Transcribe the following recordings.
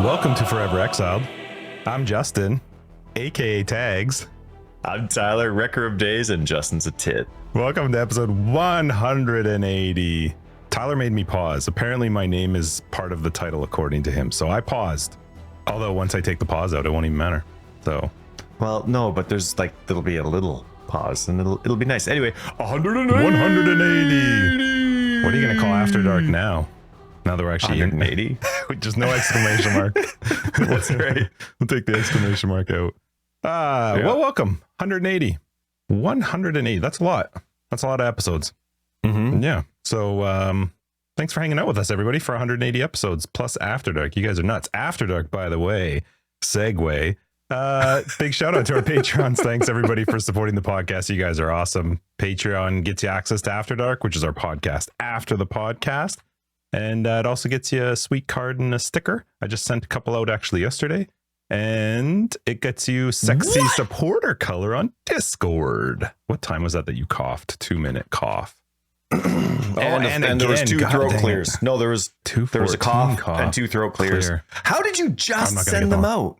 Welcome to Forever Exiled. I'm Justin, aka Tags. I'm Tyler, Wrecker of Days, and Justin's a tit. Welcome to episode 180. Tyler made me pause. Apparently my name is part of the title according to him, so I paused. Although once I take the pause out, it won't even matter. So, well, no, but there'll be a little pause, and it'll be nice. Anyway, 180. 180. What are you gonna call After Dark now? Now that we're actually 180. Just no exclamation mark. That's right. We'll take the exclamation mark out. Well, welcome. 180. 180. That's a lot. That's a lot of episodes. Mm-hmm. Yeah. So thanks for hanging out with us, everybody, for 180 episodes plus After Dark. You guys are nuts. After Dark, by the way, segue. Big shout out to our Patreons. Thanks everybody for supporting the podcast. You guys are awesome. Patreon gets you access to After Dark, which is our podcast after the podcast. And it also gets you a sweet card and a sticker. I just sent a couple out actually yesterday. And it gets you sexy supporter color on Discord. What time was that you coughed? 2-minute cough. And there was two throat clears. No, there was a cough and 2 throat clears. How did you just send them out?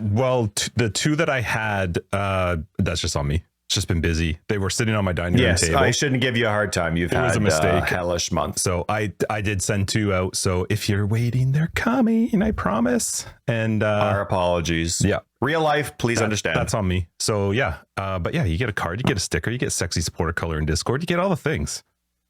The 2 that I had, that's just on me. It's just been busy. They were sitting on my dining room table. I shouldn't give you a hard time. It was a mistake. Hellish month. So I did send 2 out. So if you're waiting, they're coming. I promise. And our apologies. Yeah. Real life, please understand. That's on me. So yeah. But yeah, you get a card, you get a sticker, you get sexy supporter color in Discord, you get all the things.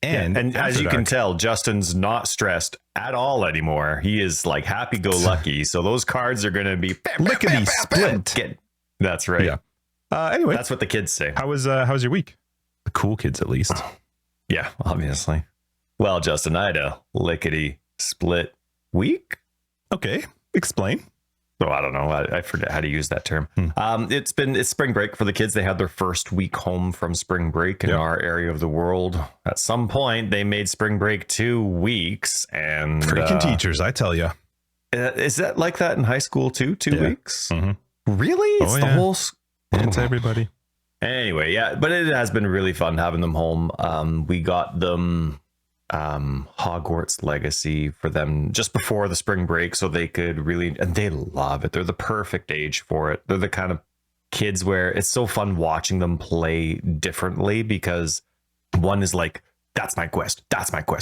And as you can tell, Justin's not stressed at all anymore. He is like happy-go-lucky. So those cards are going to be lickety split. That's right. Yeah. Anyway, that's what the kids say. How was your week? The cool kids, at least. Yeah, obviously. Well, Justin, I had a lickety split week. Okay, explain. Oh, I don't know. I forget how to use that term. It's spring break for the kids. They had their first week home from spring break in our area of the world. At some point, they made spring break 2 weeks, and freaking teachers, I tell you. Is that like that in high school too? 2 weeks? Mm-hmm. Really? It's the whole. It's everybody. Anyway, yeah, but it has been really fun having them home. We got them Hogwarts Legacy for them just before the spring break, so they could really, and they love it. They're the perfect age for it. They're the kind of kids where it's so fun watching them play differently, because one is like, that's my quest,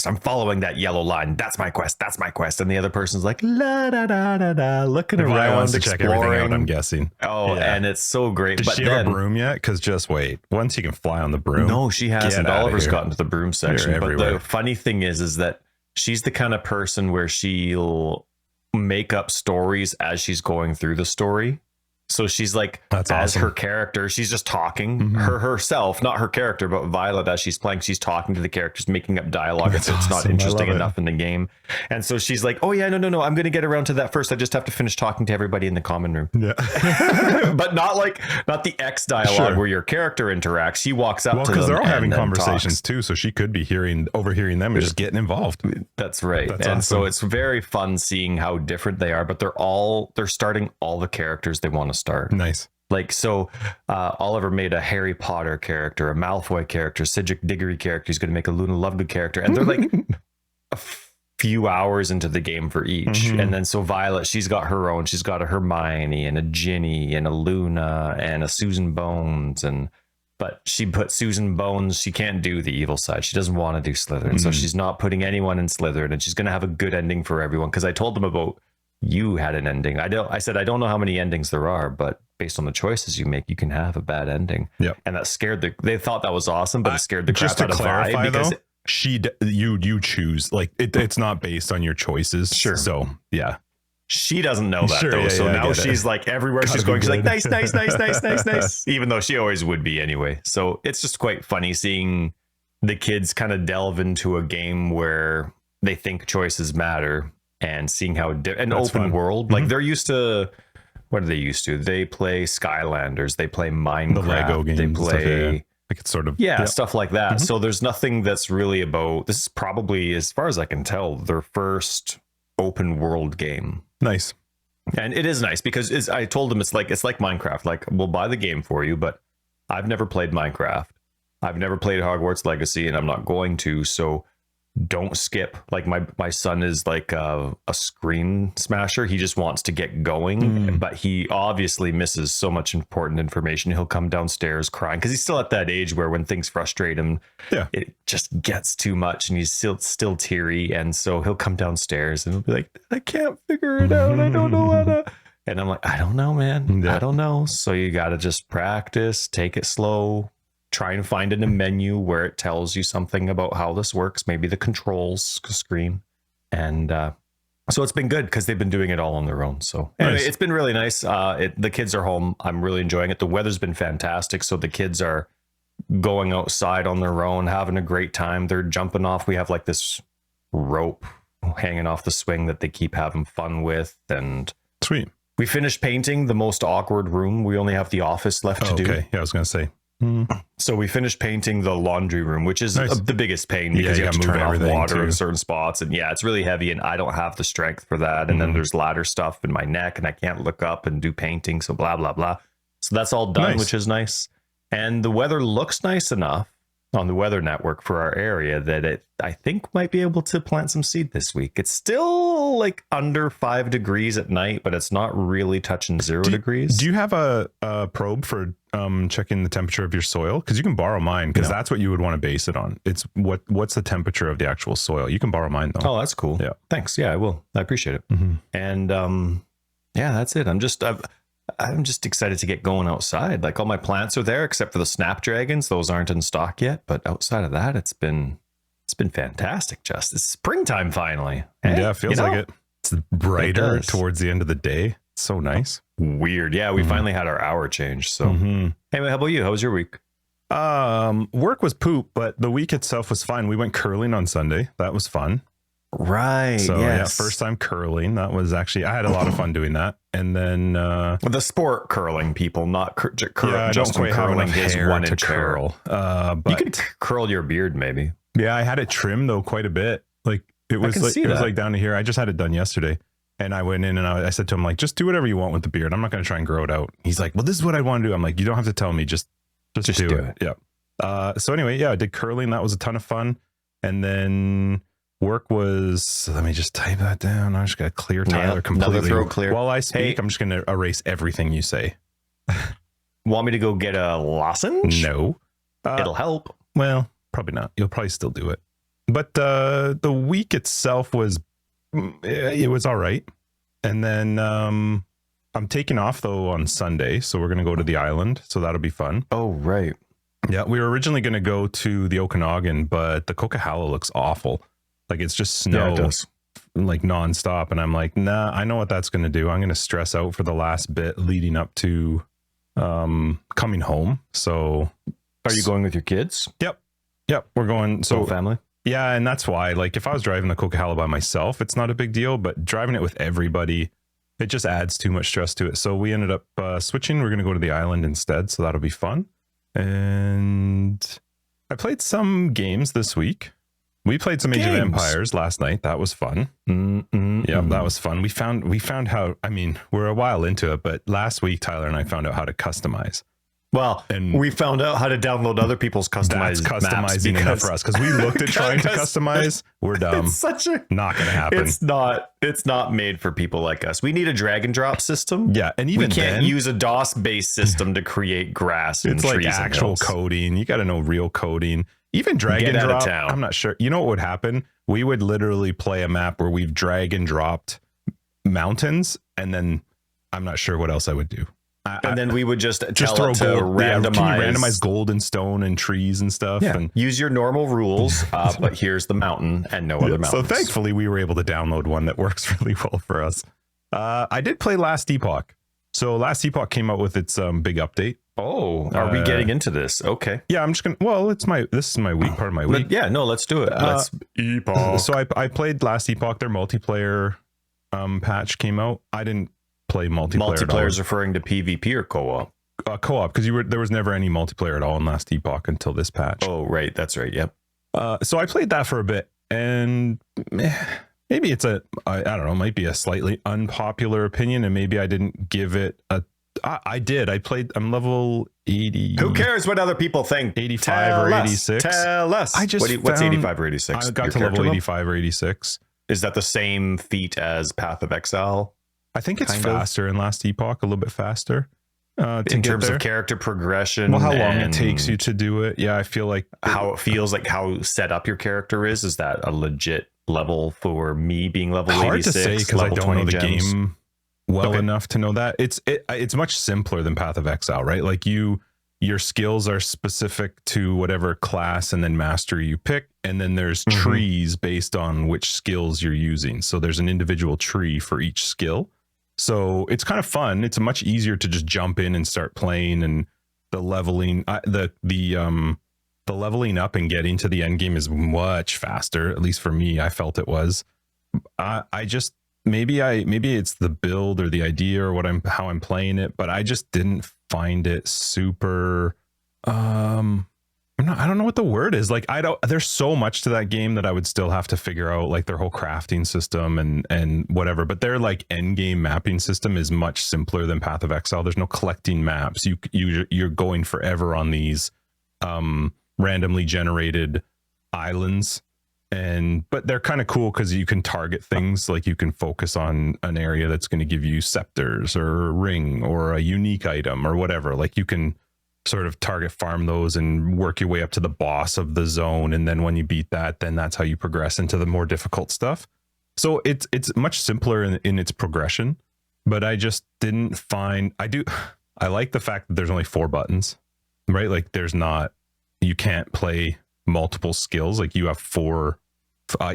I'm following that yellow line, that's my quest, and the other person's like la da da da da, looking around, to check everything out, I'm guessing. And it's so great. Does she have a broom yet? Because just wait, once you can fly on the broom. No, she hasn't. Oliver's gotten to the broom section. But everywhere. The funny thing is that she's the kind of person where she'll make up stories as she's going through the story. So she's like, that's as awesome. her character, she's just talking herself, not her character, but Violet, as she's playing, she's talking to the characters, making up dialogue if it's not interesting enough in the game. And so she's like, oh yeah, no, I'm going to get around to that first. I just have to finish talking to everybody in the common room. Yeah. But not the X dialogue where your character interacts. She walks up to them, because they're all having conversations too, so she could be overhearing them and just getting involved. That's right. That's and awesome. So it's very fun seeing how different they are, but they're starting all the characters they want to start. Nice. Like, so Oliver made a Harry Potter character, a Malfoy character, Cedric Diggory character. He's going to make a Luna Lovegood character, and they're like a few hours into the game for each. And then so Violet, she's got her own. She's got a Hermione and a Ginny and a Luna and a Susan Bones, but she put Susan Bones. She can't do the evil side. She doesn't want to do Slytherin, so she's not putting anyone in Slytherin, and she's going to have a good ending for everyone. Because I told them about. You had an ending. I said, I don't know how many endings there are, but based on the choices you make, you can have a bad ending. Yeah. And that scared they thought that was awesome, but it scared the crap out of Vi, because you choose, like it's not based on your choices. Sure. So yeah. She doesn't know that though. So now she's like everywhere she's going, she's like, nice. Even though she always would be anyway. So it's just quite funny seeing the kids kind of delve into a game where they think choices matter. And seeing how an open fun. world, like they're used to, what are they used to? They play Skylanders, they play Minecraft, the Lego games, they play, like it's sort of stuff like that. So there's nothing that's really about. This is probably, as far as I can tell, their first open world game. Nice, and it is nice because I told them it's like Minecraft. Like, we'll buy the game for you, but I've never played Minecraft. I've never played Hogwarts Legacy, and I'm not going to. So don't skip. Like my son is like a screen smasher. He just wants to get going, but he obviously misses so much important information. He'll come downstairs crying because he's still at that age where when things frustrate him, it just gets too much, and he's still teary. And so he'll come downstairs and he'll be like, I can't figure it out. I don't know how to. And I'm like, I don't know, man. I don't know. So you got to just practice, take it slow. Try and find in a menu where it tells you something about how this works, maybe the controls screen. And so it's been good because they've been doing it all on their own. So anyway, It's been really nice. The kids are home. I'm really enjoying it. The weather's been fantastic. So the kids are going outside on their own, having a great time. They're jumping off. We have like this rope hanging off the swing that they keep having fun with. And sweet. We finished painting the most awkward room. We only have the office left to do. Okay. Yeah, I was going to say. So we finished painting the laundry room, which is the biggest pain because you have to turn off water in certain spots. And it's really heavy and I don't have the strength for that. And then there's ladder stuff in my neck and I can't look up and do painting. So blah, blah, blah. So that's all done, which is nice. And the weather looks nice enough on the weather network for our area that it, I think, might be able to plant some seed this week. It's still like under 5 degrees at night, but it's not really touching 0 degrees. Do you have a probe for checking the temperature of your soil? Because you can borrow mine, because that's what you would want to base it on. It's what's the temperature of the actual soil. You can borrow mine though. Oh, that's cool. Yeah, thanks. Yeah, I will. I appreciate it. And that's it. I'm just excited to get going outside. Like all my plants are there except for the snapdragons. Those aren't in stock yet, but outside of that, it's been fantastic. Just it's springtime finally. Yeah, it feels like it. It's brighter towards the end of the day. It's so nice. Weird. Yeah, we finally had our hour change. So anyway, how about you? How was your week? Work was poop, but the week itself was fine. We went curling on Sunday. That was fun. Right. So first time curling. That was actually, I had a lot of fun doing that. And then the sport curling people, not just curling his one to curl. But you could curl your beard maybe. Yeah, I had it trimmed though quite a bit. Like it was like down to here. I just had it done yesterday. And I went in and I said to him, like, just do whatever you want with the beard. I'm not going to try and grow it out. He's like, well, this is what I want to do. I'm like, you don't have to tell me. Just do it. Yeah. So anyway, I did curling. That was a ton of fun. And then work was, let me just type that down. I just got to clear Tyler completely. Another throat clear. While I speak, I'm just going to erase everything you say. Want me to go get a lozenge? No. It'll help. Well, probably not. You'll probably still do it. But the week itself was, it was all right. And then I'm taking off though on Sunday. So we're going to go to the island. So that'll be fun. Oh, right. Yeah. We were originally going to go to the Okanagan, but the Coquihalla looks awful. Like it's just snow, it does. Like nonstop. And I'm like, nah, I know what that's going to do. I'm going to stress out for the last bit leading up to coming home. So are you going with your kids? Yep. We're going. So family. Yeah. And that's why, like, if I was driving the Coquihalla by myself, it's not a big deal, but driving it with everybody, it just adds too much stress to it. So we ended up switching. We're going to go to the island instead. So that'll be fun. And I played some games this week. We played some Age of Empires last night. That was fun. That was fun. We found how, I mean, we're a while into it, but last week, Tyler and I found out how to customize. Well, and we found out how to download other people's customized maps. That's customizing enough for us because we looked at trying to customize. We're dumb. It's not going to happen. It's not made for people like us. We need a drag and drop system. Yeah, and even we can't use a DOS based system to create grass. It's like actual coding. You got to know real coding. Even drag and drop. I'm not sure. You know what would happen? We would literally play a map where we've drag and dropped mountains, and then I'm not sure what else I would do. And then we would just tell throw it to gold. randomize. Can you randomize gold and stone and trees and stuff? Yeah. And use your normal rules, but here's the mountain and no other mountains. So thankfully we were able to download one that works really well for us. I did play Last Epoch. So Last Epoch came out with its big update. Oh, are we getting into this? Okay. Yeah, I'm just gonna. Well, this is my week, part of my week. Yeah, no, let's do it. Let's Epoch. So I played Last Epoch. Their multiplayer patch came out. I didn't play multiplayer. Multiplayer is referring to PvP or co-op? Co-op, because there was never any multiplayer at all in Last Epoch until this patch. Oh, right, that's right. Yep. So I played that for a bit, and maybe it's I don't know, might be a slightly unpopular opinion, and maybe I didn't give it a. I did. I'm level 80. Who cares what other people think? 85 or 86. Tell us. I just what's found- 85 or 86? I got Your to level character 85 or 86. Is that the same feat as Path of Exile? I think it's Kind of. faster in Last Epoch, a little bit faster. To In get terms there. of character progression? Well, how long it and takes you to do it. Yeah, I feel like how it feels, like how set up your character is that a legit level for me being level hard 86? to say because I level don't know the gems? game well Okay. enough to know that. It's much simpler than Path of Exile, right? Like your skills are specific to whatever class and then mastery you pick, and then there's Mhm. trees based on which skills you're using. So there's an individual tree for each skill. So it's kind of fun. It's much easier to just jump in and start playing, and the leveling, the leveling up and getting to the end game is much faster. At least for me, I felt it was. I just maybe it's the build or the idea or how I'm playing it, but I just didn't find it super. I don't know what the word is. Like there's so much to that game that I would still have to figure out, like their whole crafting system and whatever. But their like end game mapping system is much simpler than Path of Exile. There's no collecting maps. You're going forever on these randomly generated islands, but they're kind of cool because you can target things. Like you can focus on an area that's going to give you scepters or a ring or a unique item or whatever. Like you can sort of target farm those and work your way up to the boss of the zone, and then when you beat that, then that's how you progress into the more difficult stuff. So it's much simpler in its progression, but I just didn't find. I like the fact that there's only 4 buttons, right? Like you can't play multiple skills. Like you have 4.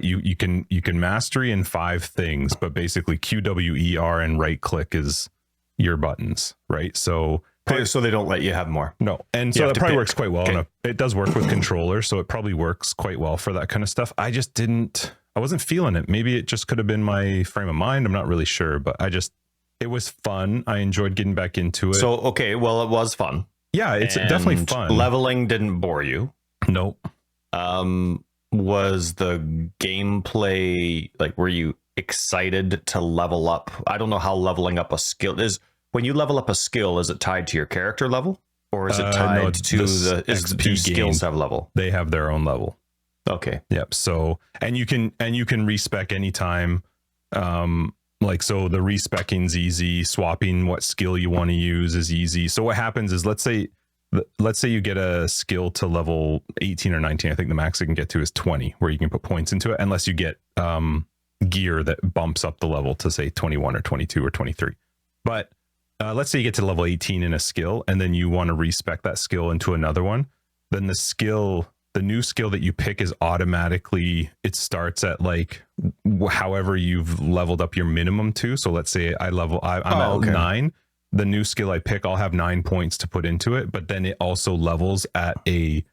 You can mastery in 5 things, but basically Q, W, E, R, and right click is your buttons, right? So they don't let you have more. No. And You so have that to probably pick. works quite well. Okay. It does work with controllers, so it probably works quite well for that kind of stuff. I wasn't feeling it. Maybe it just could have been my frame of mind. I'm not really sure, but it was fun. I enjoyed getting back into it. So, okay, well, it was fun. Yeah, it's And definitely fun. Leveling didn't bore you. Nope. Was the gameplay, like, were you excited to level up? I don't know how leveling up a skill is. When you level up a skill, is it tied to your character level, or is it tied no, to the XP skills have level? They have their own level. Okay. Yep. So, and you can respec anytime. Like, so the respeccing's easy. Swapping what skill you want to use is easy. So what happens is, let's say you get a skill to level 18 or 19. I think the max it can get to is 20, where you can put points into it, unless you get gear that bumps up the level to say 21 or 22 or 23. But let's say you get to level 18 in a skill, and then you want to respec that skill into another one. Then the new skill that you pick is automatically, it starts at like however you've leveled up your minimum to. So let's say I'm at 9. The new skill I pick, I'll have 9 points to put into it, but then it also levels at a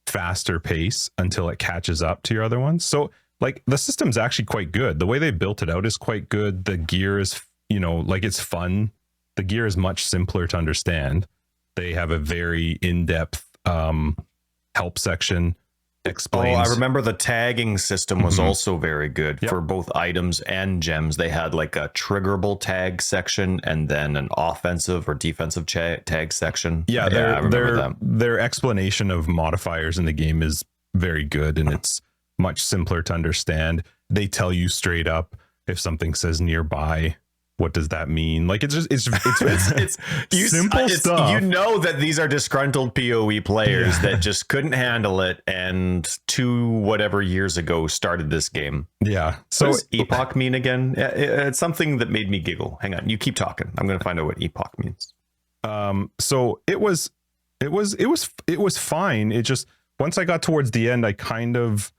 faster pace until it catches up to your other ones. So like the system's actually quite good. The way they built it out is quite good. The gear is, like it's fun. The gear is much simpler to understand. They have a very in-depth help section. Explains. Oh, I remember the tagging system was also very good for both items and gems. They had like a triggerable tag section and then an offensive or defensive tag section. Yeah, I remember that. Their explanation of modifiers in the game is very good, and it's much simpler to understand. They tell you straight up if something says nearby. What does that mean? Like it's simple stuff. You know that these are disgruntled PoE players that just couldn't handle it, and 2 whatever years ago started this game. Yeah. So So what does epoch mean again? It's something that made me giggle. Hang on, you keep talking. I'm going to find out what epoch means. So it was fine. It just, once I got towards the end, I kind of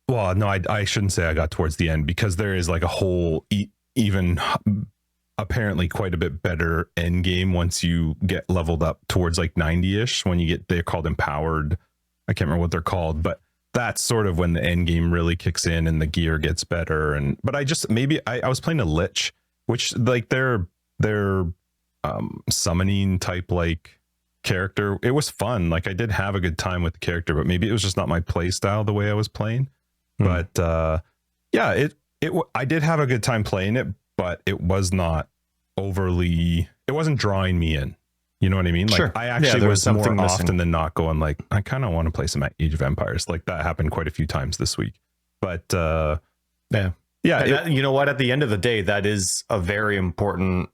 I shouldn't say I got towards the end, because there is like a whole even apparently quite a bit better end game once you get leveled up towards like 90ish. When you get, they're called empowered. I can't remember what they're called, but that's sort of when the end game really kicks in and the gear gets better. But I just, maybe I was playing a lich, which like their summoning type like character. It was fun. Like I did have a good time with the character, but maybe it was just not my play style the way I was playing. But yeah, I did have a good time playing it, but it was not overly, it wasn't drawing me in. You know what I mean? Like Sure. I actually was more something missing. often than not going like, I kind of want to play some Age of Empires. Like that happened quite a few times this week. But Yeah. yeah, And that, you know what? At the end of the day, that is a very important.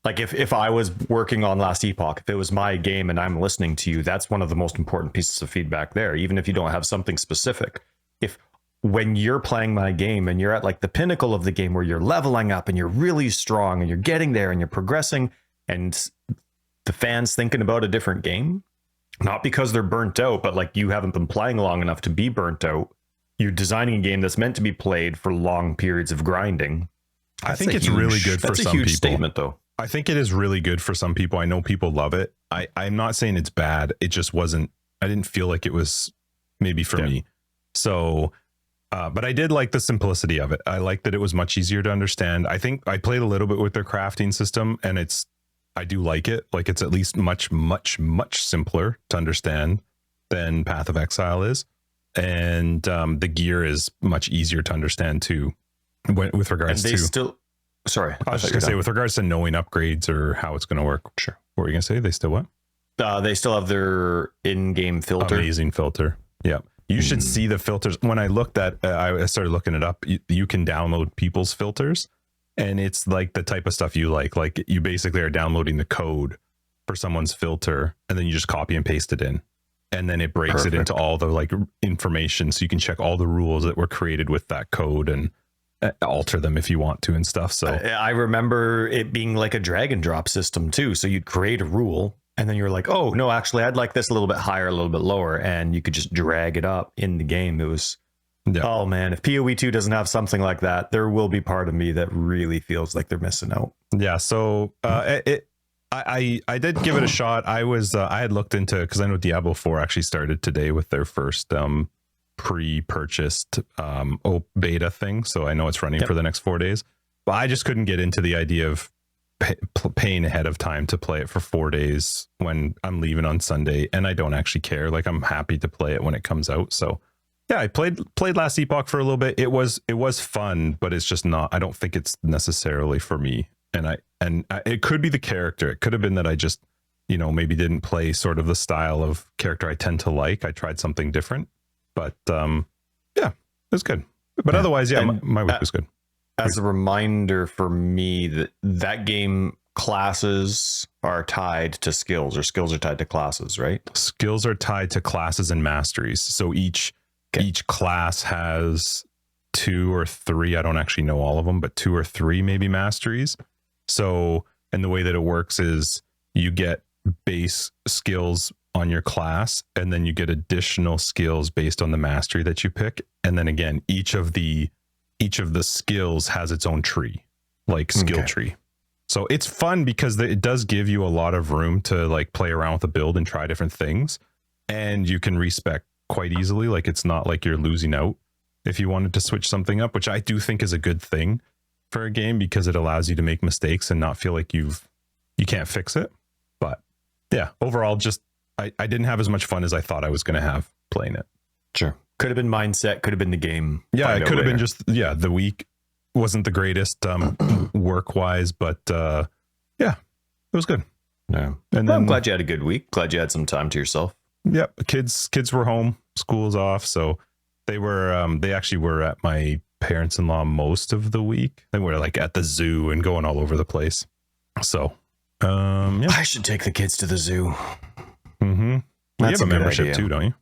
Like if I was working on Last Epoch, if it was my game and I'm listening to you, that's one of the most important pieces of feedback there. Even if you don't have something specific, if when you're playing my game and you're at like the pinnacle of the game where you're leveling up and you're really strong and you're getting there and you're progressing, and the fans thinking about a different game, not because they're burnt out, but like you haven't been playing long enough to be burnt out. You're designing a game that's meant to be played for long periods of grinding. I think it's really good for some people. That's a huge statement, though. I think it is really good for some people. I know people love it. I'm not saying it's bad. It just wasn't, I didn't feel like it was maybe for me. So, but I did like the simplicity of it. I liked that it was much easier to understand. I think I played a little bit with their crafting system, and I do like it. Like it's at least much, much, much simpler to understand than Path of Exile is. And the gear is much easier to understand too, with regards to. Sorry, I was just gonna say with regards to knowing upgrades or how it's going to work. Sure. What were you gonna say? They still what? They still have their in-game filter. Amazing filter. Yeah. You should see the filters. When I looked at, I started looking it up. You can download people's filters, and it's like the type of stuff you like. Like you basically are downloading the code for someone's filter, and then you just copy and paste it in, and then it breaks it into all the like information, so you can check all the rules that were created with that code and alter them if you want to and stuff. So I remember it being like a drag and drop system too. So you'd create a rule, and then you're like, oh no, actually I'd like this a little bit higher, a little bit lower, and you could just drag it up in the game. It was oh man, if PoE2 doesn't have something like that, there will be part of me that really feels like they're missing out. Yeah. So I did give it a shot. I had looked into, because I know Diablo 4 actually started today with their first pre-purchased beta thing, so I know it's running for the next 4 days, but I just couldn't get into the idea of paying ahead of time to play it for 4 days when I'm leaving on Sunday, and I don't actually care. Like I'm happy to play it when it comes out. So yeah, I played Last Epoch for a little bit. It was fun, but it's just not, I don't think it's necessarily for me. And it could be the character. It could have been that I just, maybe didn't play sort of the style of character I tend to like. I tried something different. But yeah, it was good. But otherwise, yeah, my week was good. As a reminder for me, that game, classes are tied to skills, or skills are tied to classes, right? Skills are tied to classes and masteries. So each class has 2 or 3. I don't actually know all of them, but 2 or 3 maybe masteries. So, and the way that it works is you get base skills on your class, and then you get additional skills based on the mastery that you pick. And then again, each of the skills has its own tree, like skill tree. So it's fun because it does give you a lot of room to like play around with the build and try different things, and you can respec quite easily. Like it's not like you're losing out if you wanted to switch something up, which I do think is a good thing for a game, because it allows you to make mistakes and not feel like you can't fix it. But yeah, overall, just I didn't have as much fun as I thought I was going to have playing it. Sure. Could have been mindset, could have been the game. Yeah, it could have been just, the week wasn't the greatest work-wise, but yeah, it was good. Yeah. And then I'm glad you had a good week. Glad you had some time to yourself. Yep. Kids were home, school's off, so they actually were at my parents-in-law most of the week. They were like at the zoo and going all over the place. So I should take the kids to the zoo. Mm-hmm. You have a membership too, don't you?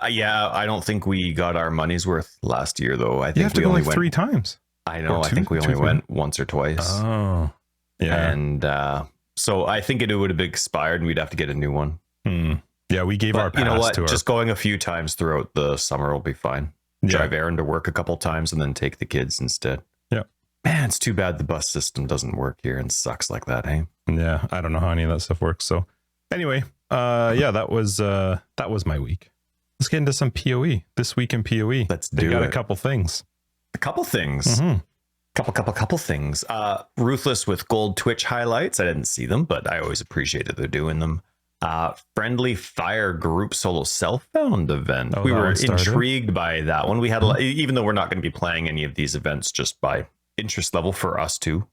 Yeah, I don't think we got our money's worth last year, though. I think you have to go like 3 times. I know. I think we only went once or twice. Oh, yeah. And so I think it would have expired, and we'd have to get a new one. Yeah, we gave our pass. You know what? Just going a few times throughout the summer will be fine. Drive Aaron to work a couple times, and then take the kids instead. Yeah. Man, it's too bad the bus system doesn't work here and sucks like that, hey? Yeah, I don't know how any of that stuff works. So anyway, that was my week. Let's get into some PoE. This week in PoE. Let's do it. A couple things. Couple things. Couple things. Ruthless with gold Twitch highlights. I didn't see them, but I always appreciate that they're doing them. Friendly Fire group solo self-found event. We were intrigued by that one. We had, even though we're not going to be playing any of these events just by interest level for us too.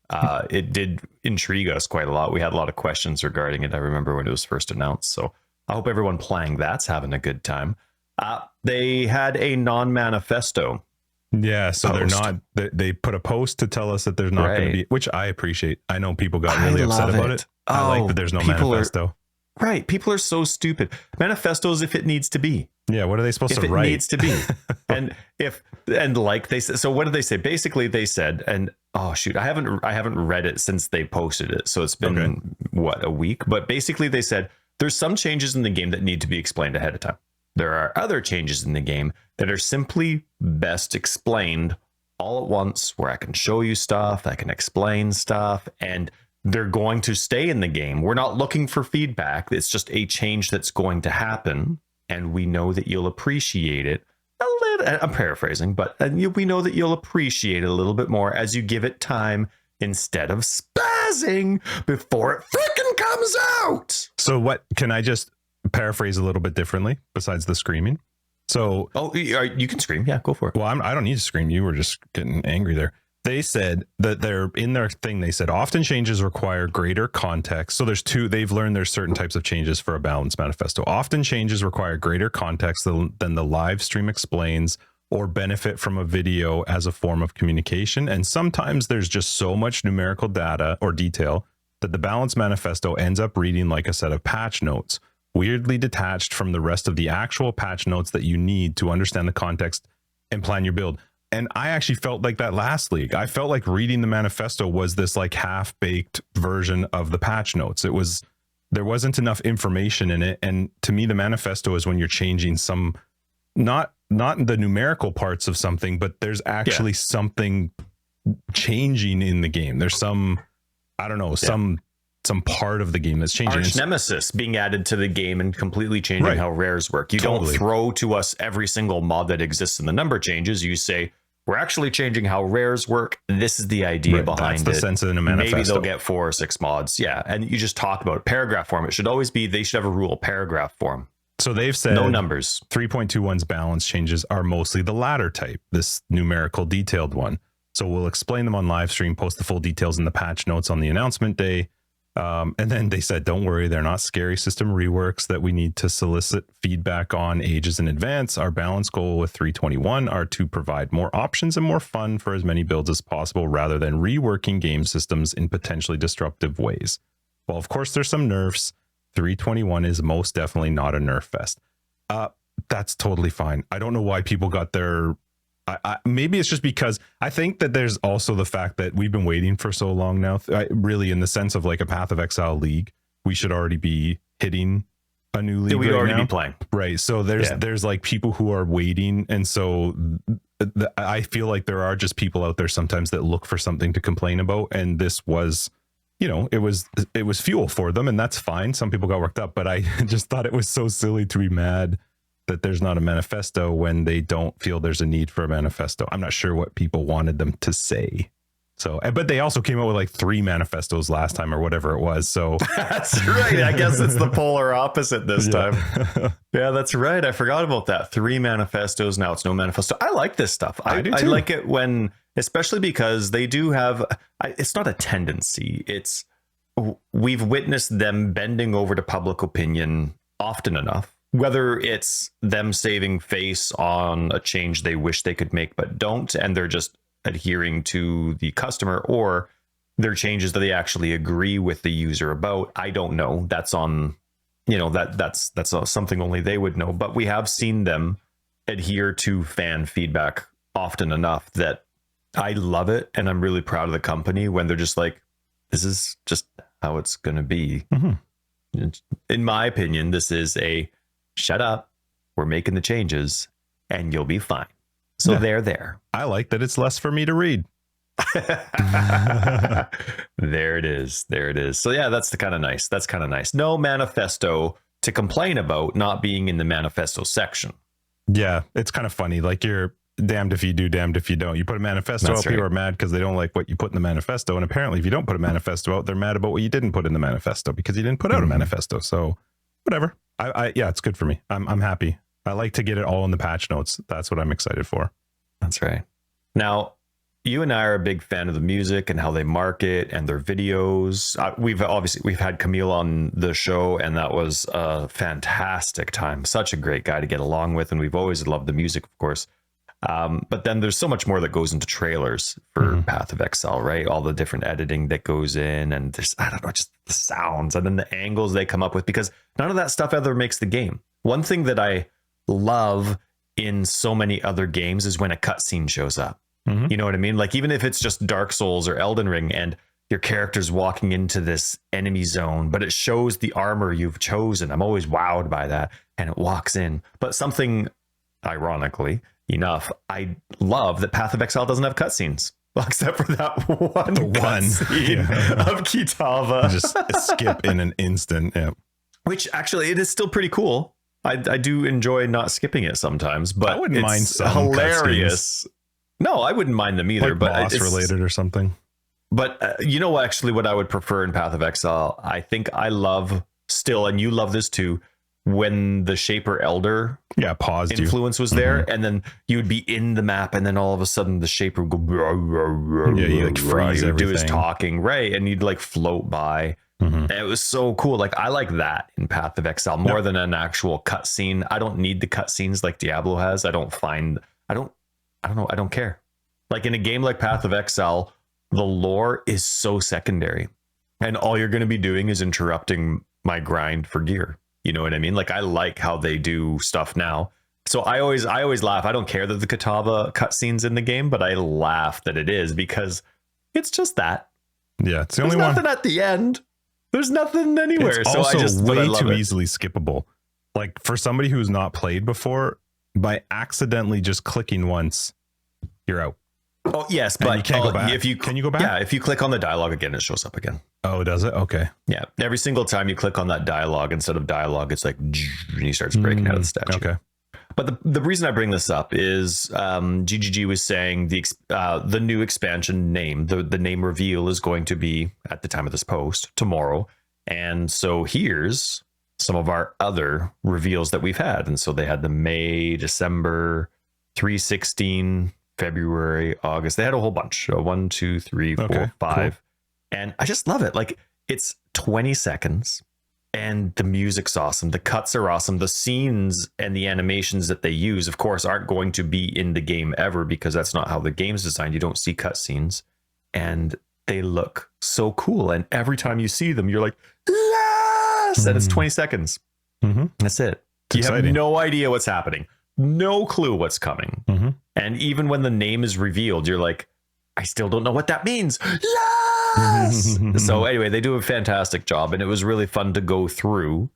It did intrigue us quite a lot. We had a lot of questions regarding it. I remember when it was first announced. So I hope everyone playing that's having a good time. They had a non-manifesto. Yeah, so post. they put a post to tell us that there's not going to be, which I appreciate. I know people got really upset about it. I like that there's no manifesto. Right. People are so stupid. Manifestos if it needs to be. Yeah, what are they supposed to write? If it needs to be. and like they said, so what did they say? Basically they said, and oh shoot, I haven't read it since they posted it. So it's been a week, but basically they said there's some changes in the game that need to be explained ahead of time. There are other changes in the game that are simply best explained all at once, where I can show you stuff, I can explain stuff, and they're going to stay in the game. We're not looking for feedback. It's just a change that's going to happen, and we know that you'll appreciate it a little. I'm paraphrasing, but we know that you'll appreciate it a little bit more as you give it time instead of spazzing before it freaking comes out. So what, can I just paraphrase a little bit differently besides the screaming? So you can scream. Yeah, go for it. Well, I don't need to scream. You were just getting angry there. They said that they're in their thing. They said often changes require greater context. So they've learned there's certain types of changes for a balanced manifesto. Often changes require greater context than the live stream explains or benefit from a video as a form of communication. And sometimes there's just so much numerical data or detail that the balanced manifesto ends up reading like a set of patch notes, weirdly detached from the rest of the actual patch notes that you need to understand the context and plan your build. And I actually felt like that last league. I felt like reading the manifesto was this like half-baked version of the patch notes. There wasn't enough information in it. And to me, the manifesto is when you're changing some, not the numerical parts of something, but there's actually something changing in the game. There's some, I don't know, some part of the game that's changing. Arch Nemesis being added to the game and completely changing how rares work. You don't throw to us every single mod that exists in the number changes. You say, we're actually changing how rares work. This is the idea behind it. That's the sense in a manifesto. Maybe they'll get 4 or 6 mods. Yeah. And you just talk about it. Paragraph form. It should always be, they should have a rule, paragraph form. So they've said no numbers. 3.21's balance changes are mostly the latter type, this numerical detailed one. So we'll explain them on live stream, post the full details in the patch notes on the announcement day. And then they said, don't worry, they're not scary system reworks that we need to solicit feedback on ages in advance. Our balance goal with 321 are to provide more options and more fun for as many builds as possible rather than reworking game systems in potentially disruptive ways. Well, of course, there's some nerfs. 321 is most definitely not a nerf fest. That's totally fine. I don't know why people got their... maybe it's just because I think that there's also the fact that we've been waiting for so long now. Really, in the sense of like a Path of Exile league, we should already be hitting a new league. We'd already be playing, right? So there's like people who are waiting, and so I feel like there are just people out there sometimes that look for something to complain about, and this was, you know, it was fuel for them, and that's fine. Some people got worked up, but I just thought it was so silly to be mad that there's not a manifesto when they don't feel there's a need for a manifesto. I'm not sure what people wanted them to say. So, but they also came out with like 3 manifestos last time or whatever it was. So that's right. I guess it's the polar opposite this time. Yeah, that's right. I forgot about that. 3 manifestos. Now it's no manifesto. I like this stuff. I like it when, especially because they do have, it's not a tendency. We've witnessed them bending over to public opinion often enough. Whether it's them saving face on a change they wish they could make but don't, and they're just adhering to the customer, or they're changes that they actually agree with the user about. I don't know. That's on, you know, that's something only they would know. But we have seen them adhere to fan feedback often enough that I love it, and I'm really proud of the company when they're just like, this is just how it's going to be. Mm-hmm. In my opinion, this is a shut up, we're making the changes, and you'll be fine. So they're there. I like that it's less for me to read. There it is. There it is. So yeah, that's kind of nice. That's kind of nice. No manifesto to complain about not being in the manifesto section. Yeah, it's kind of funny. Like, you're damned if you do, damned if you don't. You put a manifesto out, people are mad because they don't like what you put in the manifesto. And apparently if you don't put a manifesto out, they're mad about what you didn't put in the manifesto because you didn't put out a manifesto. So whatever. Yeah, it's good for me. I'm happy. I like to get it all in the patch notes. That's what I'm excited for. That's right. Now, you and I are a big fan of the music and how they market and their videos. We've had Camille on the show, and that was a fantastic time. Such a great guy to get along with, and we've always loved the music, of course. But then there's so much more that goes into trailers for Path of Exile, right? All the different editing that goes in, and there's, I don't know, just the sounds and then the angles they come up with, because none of that stuff ever makes the game. One thing that I love in so many other games is when a cutscene shows up. You know what I mean? Like, even if it's just Dark Souls or Elden Ring and your character's walking into this enemy zone, but it shows the armor you've chosen. I'm always wowed by that. And it walks in. But something, ironically enough, I love that Path of Exile doesn't have cutscenes. Except for that one scene of Kitava. Just skip in an instant. Yeah. Which actually, it is still pretty cool. I do enjoy not skipping it sometimes, but I wouldn't mind some hilarious. cutscenes. No, I wouldn't mind them either. Like but boss related or something. But you know, actually, what I would prefer in Path of Exile, I think I love still, and you love this too, when the Shaper Elder paused influence was there, and then you would be in the map, and then all of a sudden the Shaper would go, you like freeze everything. Do his talking, right? And you'd like float by. And it was so cool. Like, I like that in Path of Exile more than an actual cutscene. I don't need the cutscenes like Diablo has. I don't know. I don't care. Like, in a game like Path of Exile, the lore is so secondary, and all you're going to be doing is interrupting my grind for gear. You know what I mean? Like, I like how they do stuff now. So I always laugh. I don't care that the Kitava cutscene's in the game, but I laugh that it is, because it's just that. Yeah, it's the only There's one. nothing at the end. There's nothing anywhere. It's so also I just way too easily skippable. Like, for somebody who's not played before, by accidentally just clicking once, you're out. Oh yes, but you can't go back. Can you go back? Yeah, if you click on the dialogue again, it shows up again. Oh, does it? Okay. Yeah, every single time you click on that dialogue, instead of dialogue, it's like, and he starts breaking out of the statue. Okay. But the reason I bring this up is GGG was saying the new expansion name, the name reveal is going to be at the time of this post tomorrow, and so here's some of our other reveals that we've had. And so they had the May, December, 3/16. February, August. They had a whole bunch. 1, 2, 3, 4, 5. Cool. And I just love it. Like, it's 20 seconds and the music's awesome. The cuts are awesome. The scenes and the animations that they use, of course, aren't going to be in the game ever, because that's not how the game's designed. You don't see cutscenes, and they look so cool. And every time you see them, you're like, yes! And it's 20 seconds. That's it. You have no idea what's happening. No clue what's coming. And even when the name is revealed, you're like, I still don't know what that means. Yes! So anyway, they do a fantastic job, and it was really fun to go through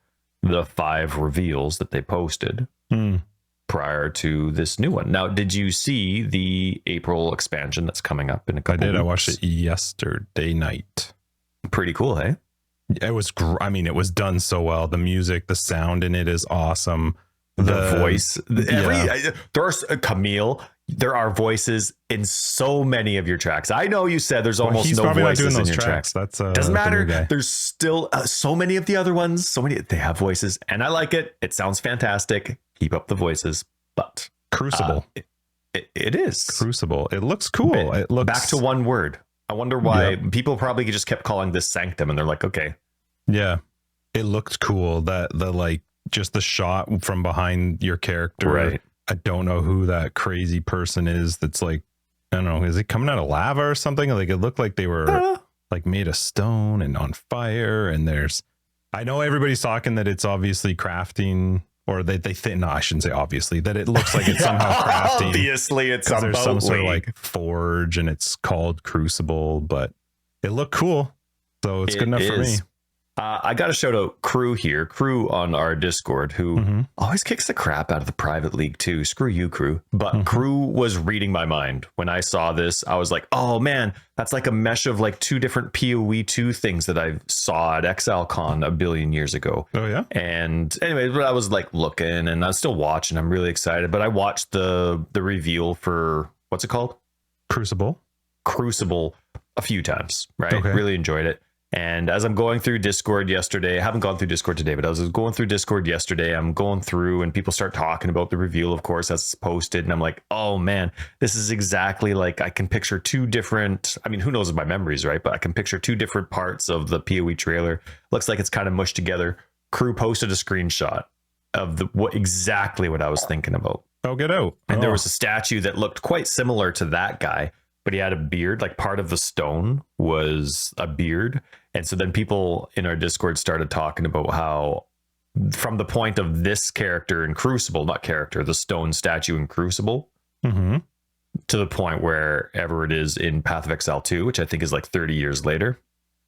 the 5 reveals that they posted prior to this new one. Now, did you see the April expansion that's coming up in a couple weeks? I watched it yesterday night. Pretty cool, hey? It was, it was done so well. The music, the sound in it is awesome. The voice, there's Camille. There are voices in so many of your tracks. I know you said there's almost no voices in your tracks. That's doesn't matter. There's still so many of the other ones. So many, they have voices, and I like it. It sounds fantastic. Keep up the voices. But Crucible, it is Crucible. It looks cool. It looks back to one word. I wonder why people probably just kept calling this Sanctum, and they're like, okay, yeah, it looked cool. That just the shot from behind your character. Right. I don't know who that crazy person is. That's like, I don't know. Is it coming out of lava or something? Like, it looked like they were like made of stone and on fire. And I know everybody's talking that it's obviously crafting, or they think, no, I shouldn't say obviously, that it looks like it's somehow crafting. Obviously, it's there's some sort of like forge, and it's called Crucible, but it looked cool. So it's good enough for me. I got to shout out Crew here, Crew on our Discord, who always kicks the crap out of the private league too. Screw you, Crew. But Crew was reading my mind. When I saw this, I was like, oh man, that's like a mesh of like 2 different PoE2 things that I saw at ExileCon a billion years ago. Oh yeah. And anyway, I was like looking, and I'm still watching. I'm really excited. But I watched the reveal for, what's it called? Crucible a few times, right? Okay. Really enjoyed it. And as I'm going through Discord yesterday, I haven't gone through Discord today, but I was going through Discord yesterday. I'm going through and people start talking about the reveal, of course, as it's posted. And I'm like, oh man, this is exactly like I can picture two different, I mean, who knows if my memories, right? But I can picture two different parts of the PoE trailer. Looks like it's kind of mushed together. Crew posted a screenshot of exactly what I was thinking about. Oh, get out. And there was a statue that looked quite similar to that guy, but he had a beard. Like part of the stone was a beard. And so then people in our Discord started talking about how from the point of this character in Crucible, not character, the stone statue in Crucible, to the point wherever it is in Path of Exile 2, which I think is like 30 years later,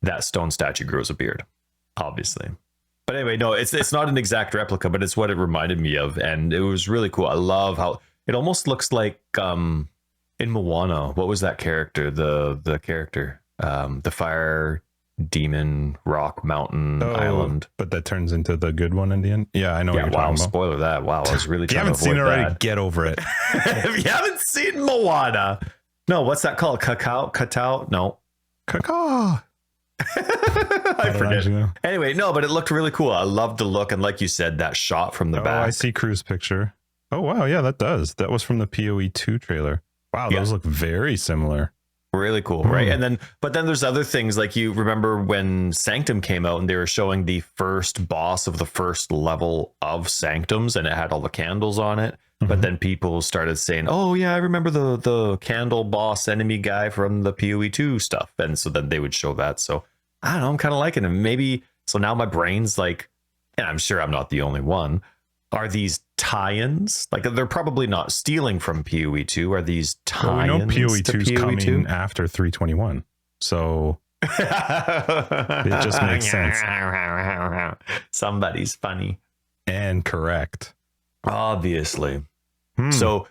that stone statue grows a beard, obviously. But anyway, no, it's not an exact replica, but it's what it reminded me of. And it was really cool. I love how it almost looks like in Moana. What was that character? The character, the fire demon rock mountain island, but that turns into the good one in the end. Yeah, I know. Yeah, what you're talking about. Spoiler that. Wow, I was really If you trying haven't to seen it avoid already, that. get over it. If you haven't seen Moana, no, what's that called? Cacao? No, Caca. I forget. Anyway, no, but it looked really cool. I loved the look, and like you said, that shot from the back. I see Crew's picture. Oh wow, yeah, that does. That was from the PoE2 trailer. Wow, those look very similar. Really cool, right? And then, but then there's other things like you remember when Sanctum came out and they were showing the first boss of the first level of Sanctums and it had all the candles on it. But then people started saying, oh yeah, I remember the candle boss enemy guy from the PoE2 stuff. And so then they would show that. So I don't know, I'm kind of liking it. Maybe, so now my brain's like, and I'm sure I'm not the only one, are these tie-ins? Like they're probably not stealing from PoE2. Are these tie-ins? Well, we know PoE2 is coming after 321, so it just makes sense. Somebody's funny and correct, obviously. So,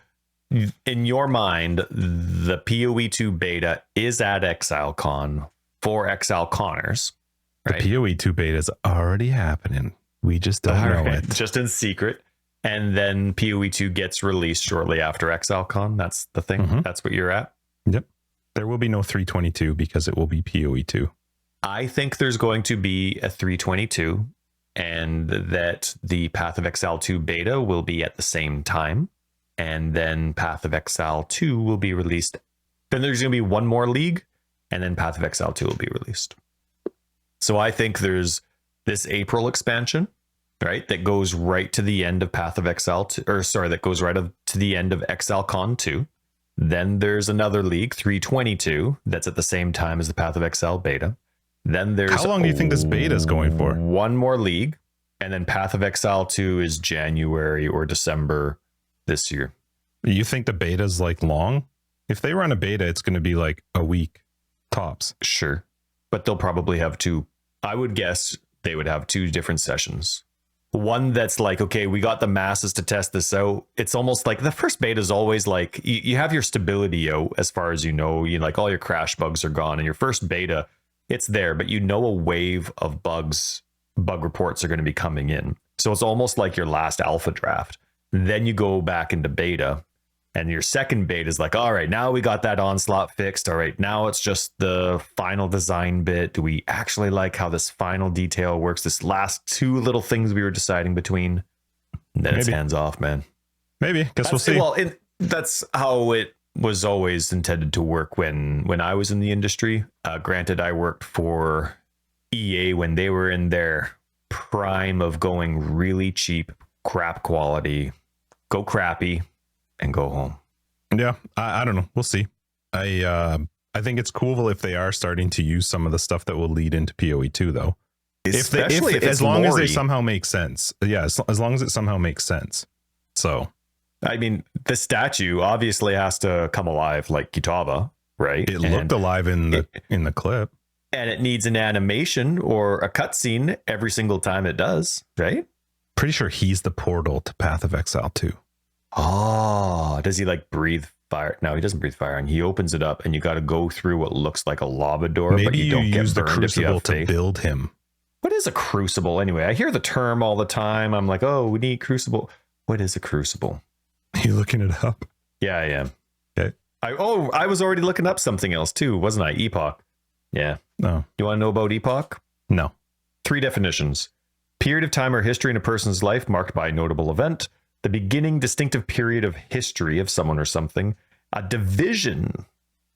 in your mind, the PoE2 beta is at ExileCon for ExileConners. Right? The PoE2 beta is already happening. We just don't know it. Just in secret. And then PoE2 gets released shortly after ExileCon. That's the thing. That's what you're at. Yep. There will be no 322 because it will be PoE2. I think there's going to be a 322 and that the Path of Exile 2 beta will be at the same time. And then Path of Exile 2 will be released. Then there's going to be one more league and then Path of Exile 2 will be released. So I think there's this April expansion, right, that goes right to the end of Path of Exile, that goes right to the end of ExileCon 2. Then there's another league, 322, that's at the same time as the Path of Exile beta. Then there's how long do you think this beta is going for? One more league, and then Path of Exile 2 is January or December this year. You think the beta is like long? If they run a beta, it's going to be like a week tops. Sure, but they'll probably have two. I would guess they would have two different sessions. One that's like, okay, we got the masses to test this out. It's almost like the first beta is always like you have your stability out as far as you know, like all your crash bugs are gone. And your first beta, it's there, but you know a wave of bug reports are going to be coming in. So it's almost like your last alpha draft. Then you go back into beta. And your second beta is like, all right, now we got that onslaught fixed. All right, now it's just the final design bit. Do we actually like how this final detail works? This last two little things we were deciding between. And then it's hands off, man. Maybe, because we'll see. Well, that's how it was always intended to work when I was in the industry. Granted, I worked for EA when they were in their prime of going really cheap, crap quality, go crappy, and go home. Yeah, I don't know. We'll see. I think it's cool if they are starting to use some of the stuff that will lead into PoE2, though. Especially if as long as they somehow make sense. Yeah, as long as it somehow makes sense. So, I mean, the statue obviously has to come alive like Kitava, right? It looked alive in the clip. And it needs an animation or a cutscene every single time it does, right? Pretty sure he's the portal to Path of Exile 2. Oh, does he like breathe fire? No, he doesn't breathe fire. And he opens it up and you got to go through what looks like a lava door. Maybe but you don't use get the Crucible to build him. What is a Crucible anyway? I hear the term all the time. I'm like, oh, we need Crucible. What is a Crucible? Are you looking it up? Yeah, I am. Okay. I was already looking up something else too, wasn't I? Epoch. Yeah. No. You want to know about epoch? No. 3 definitions. Period of time or history in a person's life marked by a notable event. The beginning distinctive period of history of someone or something. A division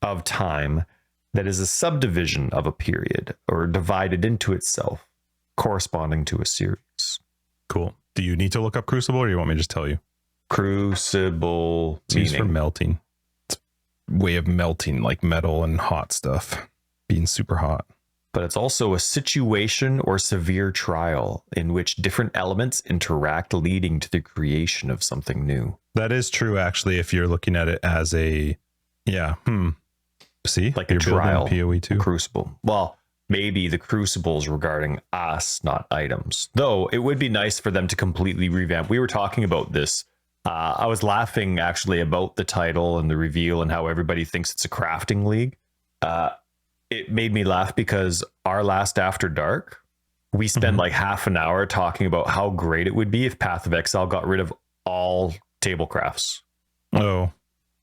of time that is a subdivision of a period or divided into itself, corresponding to a series. Cool. Do you need to look up Crucible, or do you want me to just tell you? Crucible It's used for melting. It's a way of melting like metal and hot stuff, being super hot. But it's also a situation or severe trial in which different elements interact, leading to the creation of something new. That is true, actually, if you're looking at it as a, See? Like a trial, PoE2. Crucible. Well, maybe the Crucible's regarding us, not items. Though it would be nice for them to completely revamp. We were talking about this. I was laughing, actually, about the title and the reveal and how everybody thinks it's a crafting league. It made me laugh because our last After Dark, we spent like half an hour talking about how great it would be if Path of Exile got rid of all table crafts. Oh,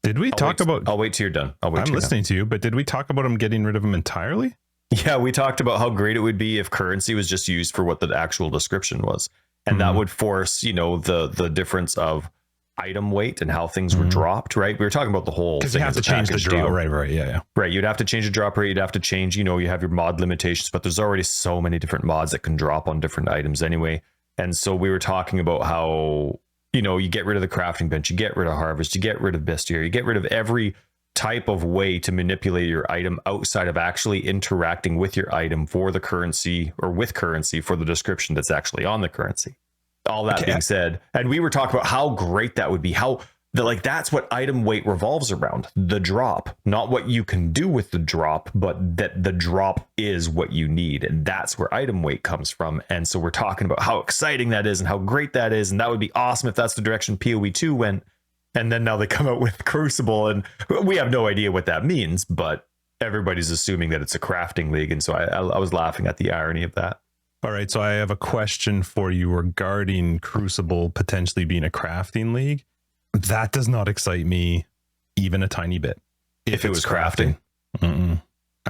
did we talk about... I'll wait till you're done. I'm listening to you, but did we talk about them getting rid of them entirely? Yeah, we talked about how great it would be if currency was just used for what the actual description was. And that would force, you know, the difference of item weight and how things were dropped, right? We were talking about the whole thing. Because you have to change the drop. Right. Yeah. Right. You'd have to change the drop rate. You'd have to change, you know, you have your mod limitations, but there's already so many different mods that can drop on different items anyway. And so we were talking about how, you know, you get rid of the crafting bench, you get rid of harvest, you get rid of bestiary, you get rid of every type of way to manipulate your item outside of actually interacting with your item for the currency or with currency for the description that's actually on the currency. All that being said, and we were talking about how great that would be, how that's what item weight revolves around, the drop, not what you can do with the drop, but that the drop is what you need. And that's where item weight comes from. And so we're talking about how exciting that is and how great that is. And that would be awesome if that's the direction PoE2 went. And then now they come out with Crucible, and we have no idea what that means, but everybody's assuming that it's a crafting league. And so I was laughing at the irony of that. All right, so I have a question for you regarding Crucible potentially being a crafting league. That does not excite me even a tiny bit. If it was crafting. I'm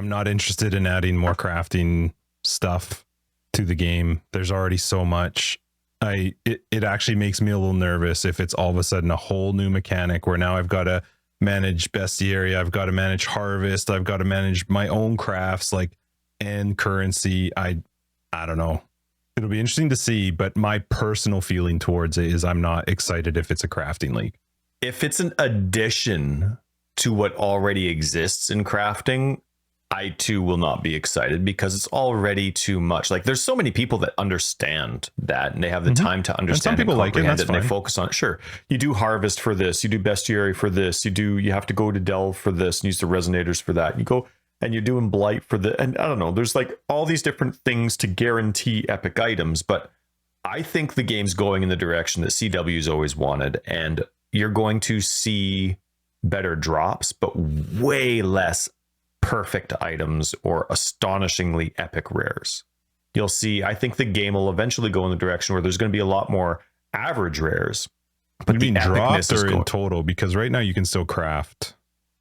not interested in adding more crafting stuff to the game. There's already so much. It actually makes me a little nervous if it's all of a sudden a whole new mechanic where now I've got to manage bestiary, I've got to manage harvest, I've got to manage my own crafts, and currency. I don't know. It'll be interesting to see, but my personal feeling towards it is I'm not excited if it's a crafting league. If it's an addition to what already exists in crafting, I too will not be excited because it's already too much. Like, there's so many people that understand that and they have the time to understand and comprehend it, and they focus on it. Sure, you do harvest for this, you do bestiary for this, you have to go to delve for this and use the resonators for that. You go and you're doing blight for the, and I don't know, there's like all these different things to guarantee epic items, but I think the game's going in the direction that CW's always wanted, and you're going to see better drops, but way less perfect items or astonishingly epic rares. You'll see, I think the game will eventually go in the direction where there's going to be a lot more average rares. But the dropped or in total? Because right now you can still craft.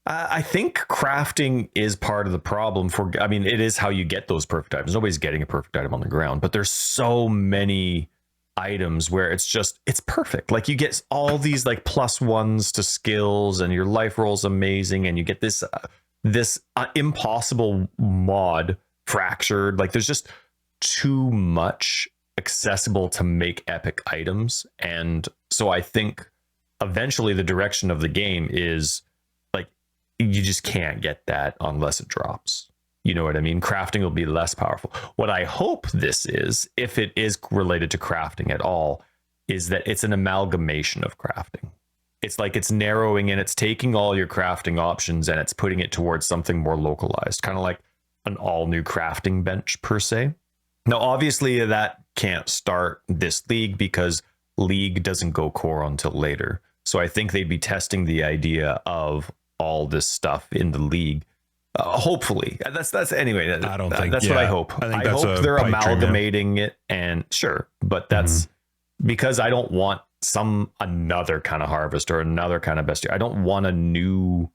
I think crafting is part of the problem it is how you get those perfect items. Nobody's getting a perfect item on the ground, but there's so many items where it's perfect. Like, you get all these like +1s to skills and your life roll's amazing, and you get this impossible mod fractured. Like, there's just too much accessible to make epic items. And so I think eventually the direction of the game is you just can't get that unless it drops. You know what I mean? Crafting will be less powerful. What I hope this is, if it is related to crafting at all, is that it's an amalgamation of crafting. It's like it's narrowing in, it's taking all your crafting options and it's putting it towards something more localized, kind of like an all new crafting bench per se. Now, obviously that can't start this league because League doesn't go core until later. So I think they'd be testing the idea of all this stuff in the league. Hopefully that's anyway. I don't think that's what I hope. I hope they're amalgamating it, and sure, but that's because I don't want another kind of harvest or another kind of bestiary. I don't want a new